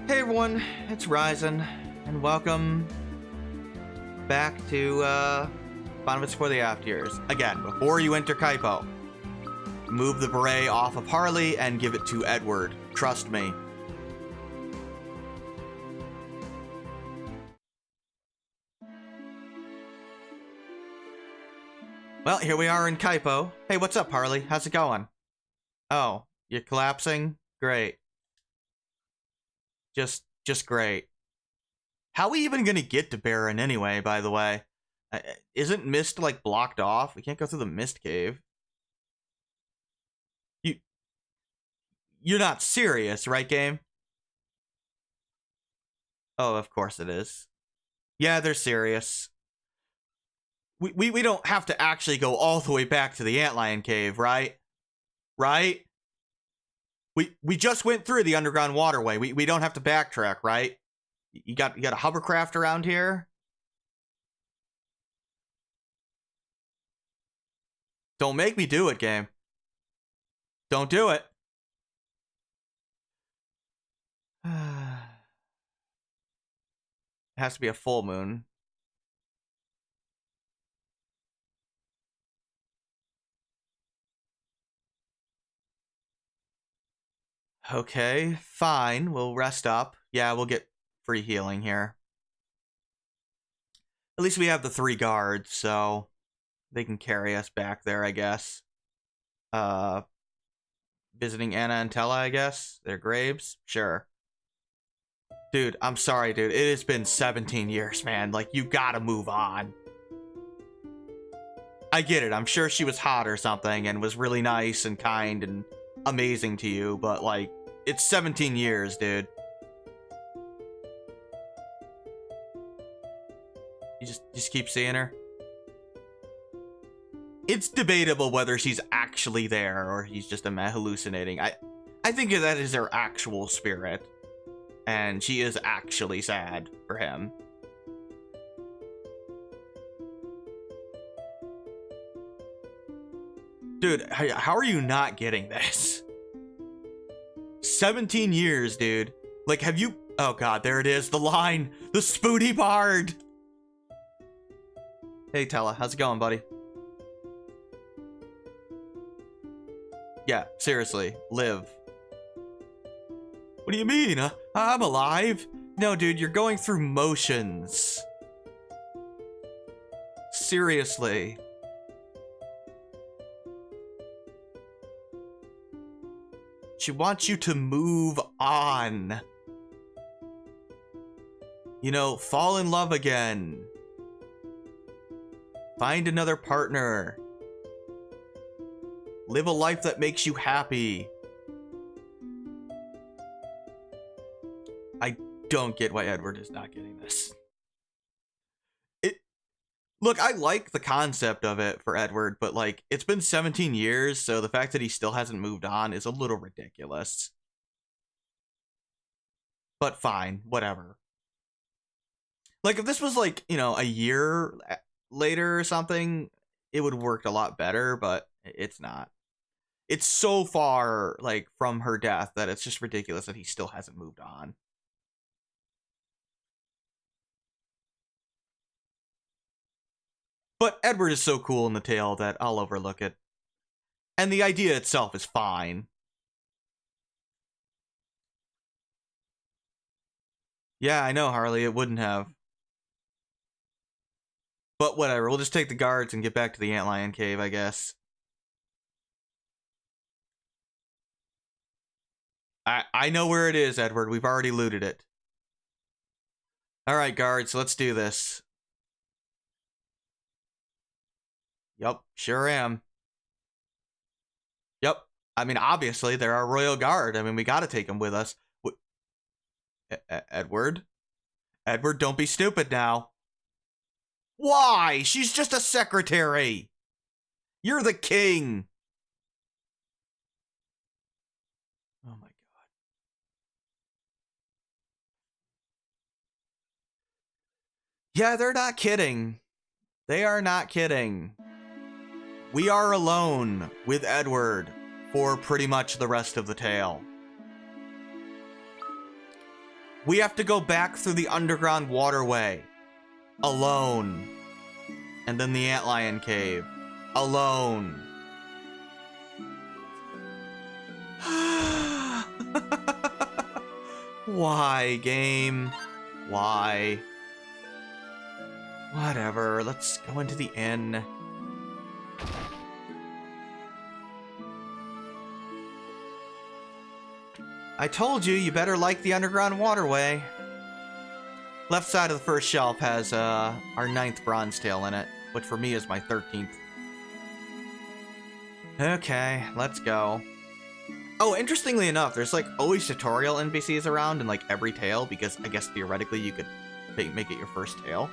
Hey everyone, it's Ryzen, and welcome back to Bonus for the After Years. Again, before you enter Kaipo, move the Beret off of Harley and give it to Edward. Trust me. Well, here we are in Kaipo. Hey, what's up, Harley? How's it going? Oh, you're collapsing? Great. Just great. How are we even gonna get to Beret anyway, by the way? Isn't Mist, like, blocked off? We can't go through the Mist Cave. You're not serious, right, game? Oh, of course it is. Yeah, they're serious. We don't have to actually go all the way back to the Antlion Cave, right? Right? We just went through the underground waterway. We don't have to backtrack, right? You got a hovercraft around here? Don't make me do it, game. Don't do it. It has to be a full moon. Okay, fine. We'll rest up. Yeah, we'll get free healing here. At least we have the 3 guards, so they can carry us back there, I guess. Visiting Anna and Tella, I guess. Their graves? Sure. Dude, I'm sorry, dude. It has been 17 years, man. Like, you gotta move on. I get it. I'm sure she was hot or something and was really nice and kind and amazing to you, but, like, it's 17 years, dude. You just keep seeing her? It's debatable whether she's actually there or he's just hallucinating. I think that is her actual spirit. And she is actually sad for him. Dude, how are you not getting this? 17 years, dude. Like, have you... Oh, God, there it is. The line. The Spooty Bard. Hey, Tella. How's it going, buddy? Yeah, seriously. Live. What do you mean? I'm alive. No, dude, you're going through motions. Seriously. She wants you to move on. You know, fall in love again. Find another partner. Live a life that makes you happy. I don't get why Edward is not getting this. Look, I like the concept of it for Edward, but, like, it's been 17 years, so the fact that he still hasn't moved on is a little ridiculous. But fine, whatever. Like, if this was, like, you know, a year later or something, it would have worked a lot better, but it's not. It's so far, like, from her death that it's just ridiculous that he still hasn't moved on. But Edward is so cool in the tale that I'll overlook it. And the idea itself is fine. Yeah, I know, Harley, it wouldn't have. But whatever, we'll just take the guards and get back to the Antlion Cave, I guess. I know where it is, Edward. We've already looted it. Alright, guards, let's do this. Yup, sure am. Yup. I mean, obviously, they're our royal guard. I mean, we gotta take them with us. Edward? Edward, don't be stupid now. Why? She's just a secretary. You're the king. Oh my God. Yeah, they're not kidding. They are not kidding. We are alone with Edward for pretty much the rest of the tale. We have to go back through the underground waterway. Alone. And then the antlion cave. Alone. Why, game? Why? Whatever, let's go into the inn. I told you, you better like the underground waterway. Left side of the first shelf has our 9th bronze tail in it, which for me is my 13th. Okay, let's go. Oh, interestingly enough, there's like always tutorial NPCs around in like every tail, because I guess theoretically you could make it your first tail.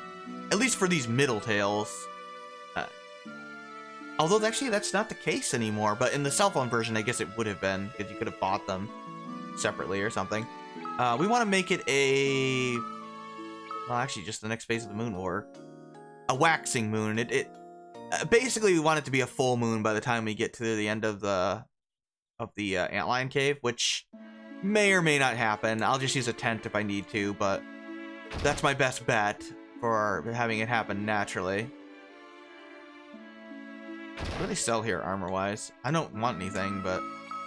At least for these middle tails. Although actually that's not the case anymore, but in the cell phone version I guess it would have been, because you could have bought them separately or something. We want to make it a... Well, actually just the next phase of the moon will work. A waxing moon. Basically we want it to be a full moon by the time we get to the end of the antlion cave, which may or may not happen. I'll just use a tent if I need to, but that's my best bet for having it happen naturally. What do they sell here armor-wise? I don't want anything, but...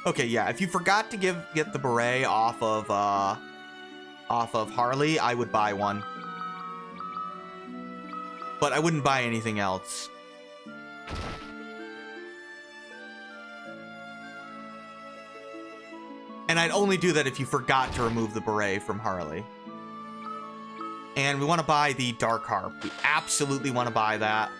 Okay, yeah, if you forgot to get the beret off of Harley, I would buy one. But I wouldn't buy anything else. And I'd only do that if you forgot to remove the beret from Harley. And we want to buy the Dark Harp. We absolutely want to buy that.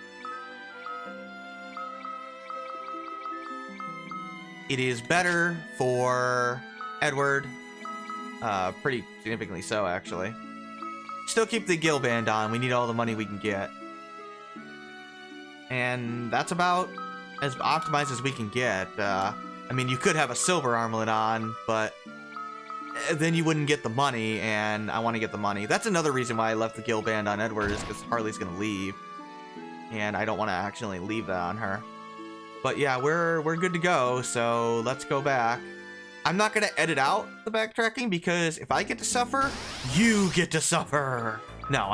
It is better for Edward. Pretty significantly so, actually. Still keep the Gil Band on. We need all the money we can get. And that's about as optimized as we can get. I mean, you could have a silver armlet on, but then you wouldn't get the money, and I want to get the money. That's another reason why I left the Gil Band on Edward, is because Harley's going to leave. And I don't want to actually leave that on her. But yeah, we're good to go, so let's go back. I'm not going to edit out the backtracking, because if I get to suffer, you get to suffer. No,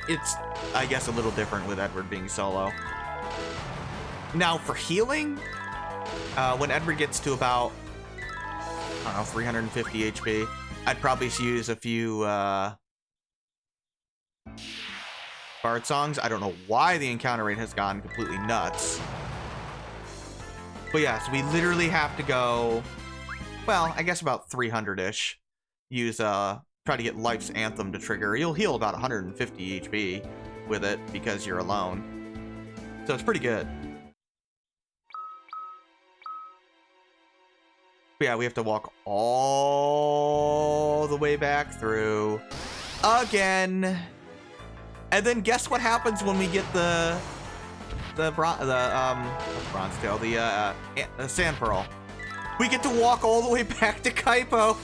it's, I guess, a little different with Edward being solo. Now, for healing, when Edward gets to about, I don't know, 350 HP, I'd probably use a few bard songs. I don't know why the encounter rate has gone completely nuts. But yeah, so we literally have to go, well, I guess about 300-ish. Use, try to get Life's Anthem to trigger. You'll heal about 150 HP with it because you're alone. So it's pretty good. But yeah, we have to walk all the way back through again. And then guess what happens when we get the bronze tail, the sand pearl. We get to walk all the way back to Kaipo.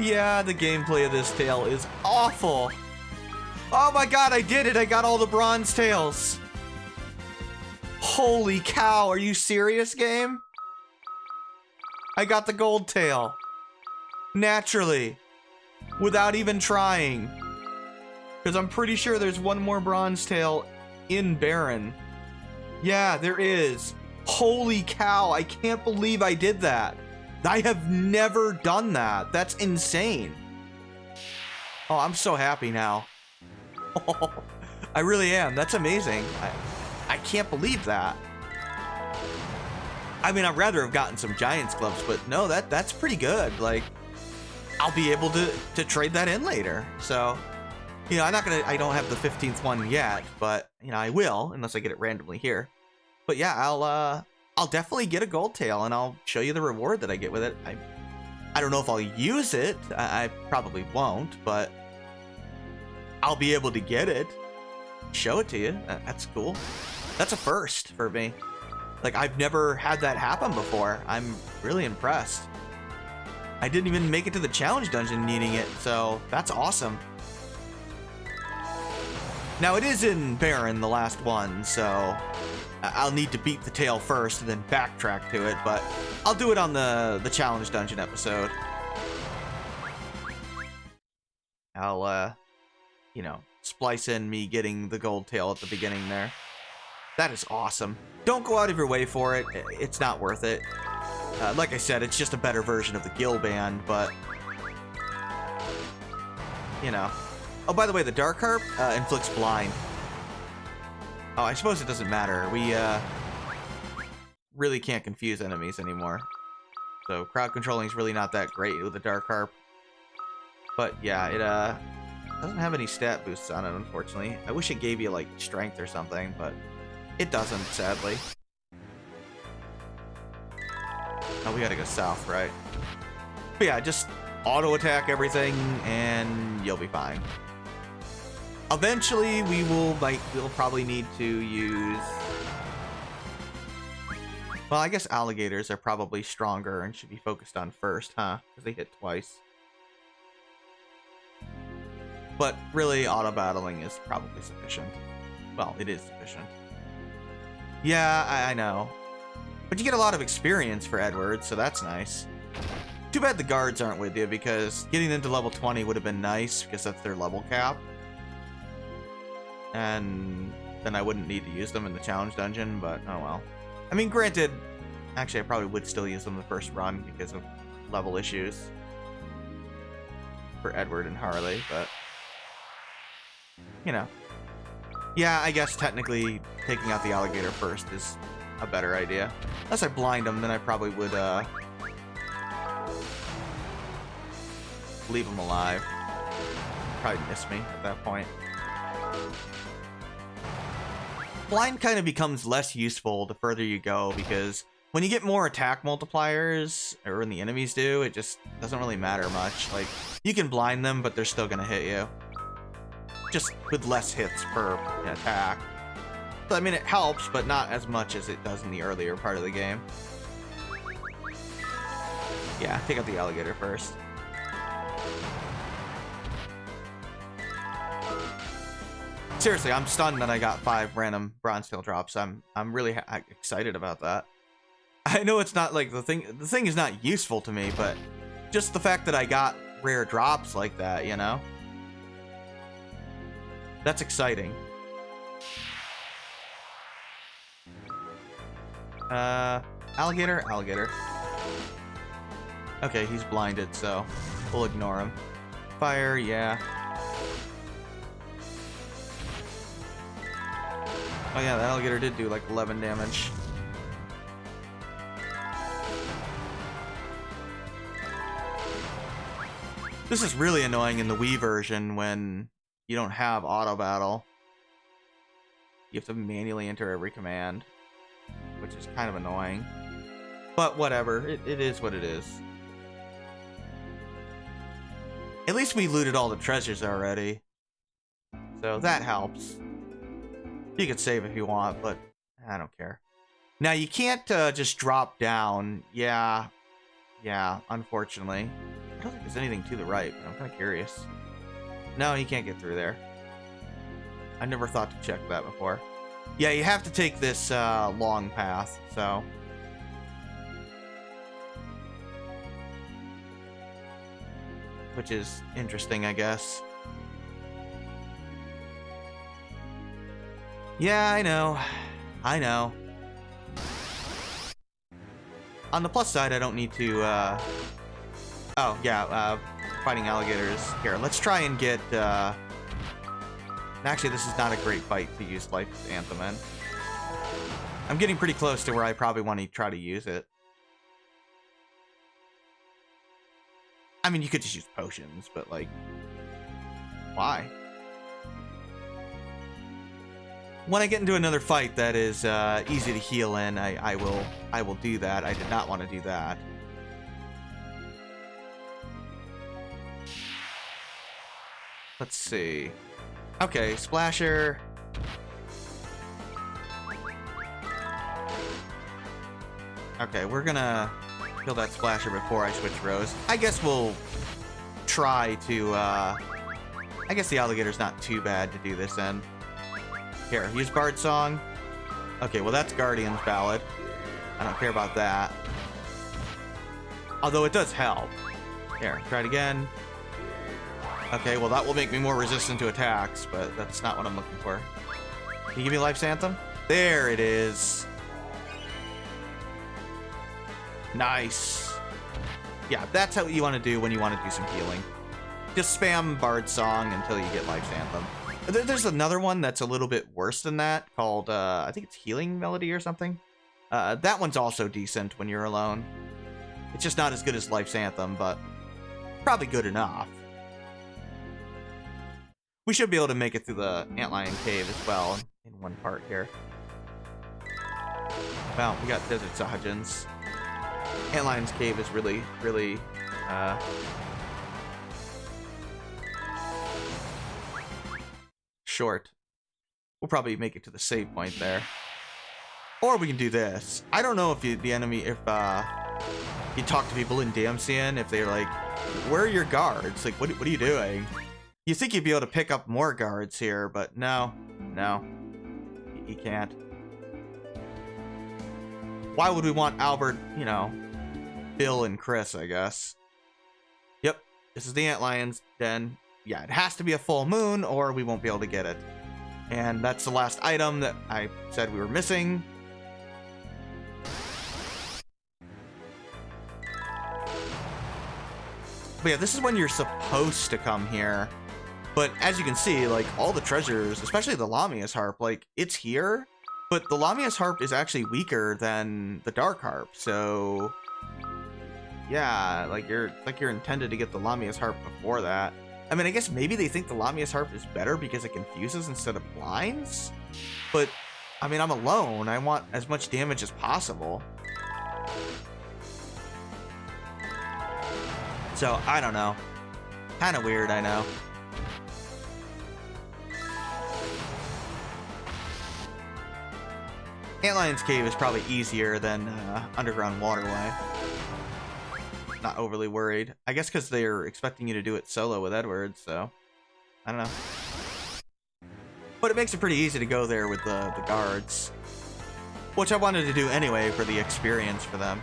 Yeah, the gameplay of this tail is awful. Oh my god, I did it! I got all the bronze tails. Holy cow, are you serious, game? I got the gold tail. Naturally. Without even trying. Because I'm pretty sure there's one more bronze tail in Baron. Yeah, there is. Holy cow, I can't believe I did that. I have never done that. That's insane. Oh, I'm so happy now. I really am. That's amazing. I can't believe that. I mean, I'd rather have gotten some Giant's gloves, but no, that's pretty good. Like, I'll be able to trade that in later. So, you know, I don't have the 15th one yet, but, you know, I will, unless I get it randomly here. But yeah, I'll definitely get a gold tail, and I'll show you the reward that I get with it. I don't know if I'll use it. I probably won't, but I'll be able to get it. Show it to you. That's cool. That's a first for me. Like, I've never had that happen before. I'm really impressed. I didn't even make it to the challenge dungeon needing it, so that's awesome. Now, it is in Baron, the last one, so I'll need to beat the tail first and then backtrack to it, but I'll do it on the challenge dungeon episode. I'll, splice in me getting the gold tail at the beginning there. That is awesome. Don't go out of your way for it. It's not worth it. Like I said, it's just a better version of the Gil Band, but... Oh, by the way, the Dark Harp inflicts blind. Oh, I suppose it doesn't matter. We really can't confuse enemies anymore. So crowd controlling is really not that great with the Dark Harp. But yeah, it doesn't have any stat boosts on it, unfortunately. I wish it gave you like strength or something, but it doesn't, sadly. Oh, we gotta go south, right? But yeah, just auto attack everything and you'll be fine. Eventually we'll probably need to use... Well, I guess alligators are probably stronger and should be focused on first, huh? Because they hit twice. But really, auto-battling is probably sufficient. Well, it is sufficient. Yeah, I know. But you get a lot of experience for Edward, so that's nice. Too bad the guards aren't with you, because getting them to level 20 would have been nice, because that's their level cap. And then I wouldn't need to use them in the challenge dungeon, but oh well. I mean, granted, actually I probably would still use them the first run because of level issues for Edward and Harley, but yeah, I guess technically taking out the alligator first is a better idea. Unless I blind him, then I probably would leave him alive. Probably miss me at that point. Blind kind of becomes less useful the further you go, because when you get more attack multipliers, or when the enemies do, it just doesn't really matter much. Like, you can blind them, but they're still gonna hit you. Just with less hits per attack. So, I mean, it helps, but not as much as it does in the earlier part of the game. Yeah, take out the alligator first. Seriously, I'm stunned that I got 5 random bronze tail drops. I'm really excited about that. I know it's not like the thing is not useful to me, but just the fact that I got rare drops like that, that's exciting. Alligator. Okay, he's blinded, so we'll ignore him. Fire, yeah. Oh yeah, the alligator did do like 11 damage. This is really annoying in the Wii version when you don't have auto battle. You have to manually enter every command, which is kind of annoying. But whatever, it is what it is. At least we looted all the treasures already, so that helps. You could save if you want, but I don't care. Now, you can't just drop down. Yeah, unfortunately. I don't think there's anything to the right, but I'm kind of curious. No, you can't get through there. I never thought to check that before. Yeah, you have to take this long path, so... Which is interesting, I guess. Yeah, I know. On the plus side, I don't need to, Oh, yeah, fighting alligators. Here, let's try and get, Actually, this is not a great fight to use Life Anthem in. I'm getting pretty close to where I probably want to try to use it. I mean, you could just use potions, but, like... Why? When I get into another fight that is easy to heal in, I will do that. I did not want to do that. Let's see. Okay, Splasher. Okay, we're gonna kill that Splasher before I switch rows. I guess we'll try to, I guess the alligator's not too bad to do this in. Here, use Bard Song. Okay, well that's Guardian's Ballad. I don't care about that. Although it does help. Here, try it again. Okay, well that will make me more resistant to attacks, but that's not what I'm looking for. Can you give me Life's Anthem? There it is. Nice. Yeah, that's what you want to do when you want to do some healing. Just spam Bard Song until you get Life's Anthem. There's another one that's a little bit worse than that called, I think it's Healing Melody or something. That one's also decent when you're alone. It's just not as good as Life's Anthem, but probably good enough. We should be able to make it through the Antlion Cave as well in one part here. Wow, we got Desert Sahajins. Antlion's Cave is really, really, short. We'll probably make it to the save point there. Or we can do this. I don't know if you talk to people in Damcian, if they're like, where are your guards? Like, what are you doing? You think you'd be able to pick up more guards here, but no. You can't. Why would we want Albert, you know, Bill and Chris, I guess. Yep, this is the Antlion's den. Yeah, it has to be a full moon or we won't be able to get it. And that's the last item that I said we were missing. But yeah, this is when you're supposed to come here. But as you can see, like, all the treasures, especially the Lamia's Harp, like, it's here. But the Lamia's Harp is actually weaker than the Dark Harp, so... yeah, like, you're intended to get the Lamia's Harp before that. I mean, I guess maybe they think the Lamia's Harp is better because it confuses instead of blinds? But, I mean, I'm alone. I want as much damage as possible. So, I don't know. Kind of weird, I know. Antlion's Cave is probably easier than Underground Waterway. Not overly worried. I guess because they're expecting you to do it solo with Edward, so... I don't know. But it makes it pretty easy to go there with the guards. Which I wanted to do anyway for the experience for them.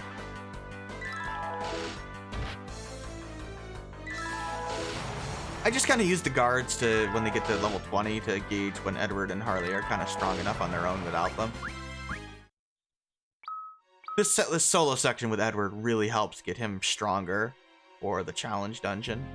I just kind of use the guards to, when they get to level 20, to gauge when Edward and Harley are kind of strong enough on their own without them. This solo section with Edward really helps get him stronger for the challenge dungeon.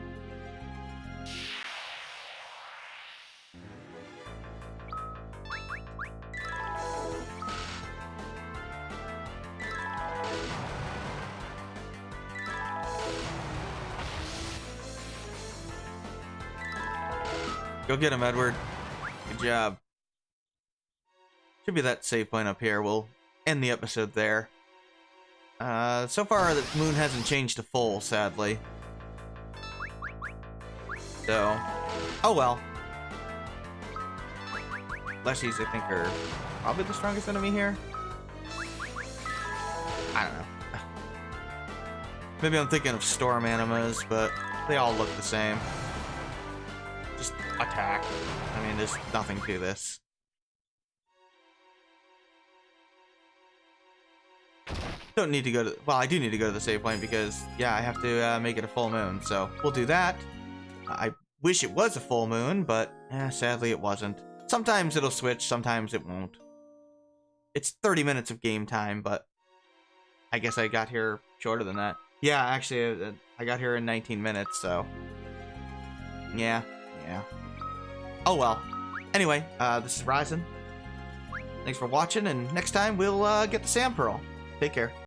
Go get him, Edward. Good job. Should be that save point up here. We'll end the episode there. So far, the moon hasn't changed to full, sadly. So, oh well. Leshies, I think, are probably the strongest enemy here. I don't know. Maybe I'm thinking of storm animas, but they all look the same. Just attack. I mean, there's nothing to this. Don't need to go to... well, I do need to go to the save point because, yeah, I have to make it a full moon. So, we'll do that. I wish it was a full moon, but sadly it wasn't. Sometimes it'll switch, sometimes it won't. It's 30 minutes of game time, but I guess I got here shorter than that. Yeah, actually, I got here in 19 minutes, so... yeah. Oh well. Anyway, this is Ryzen. Thanks for watching, and next time we'll get the Sand Pearl. Take care.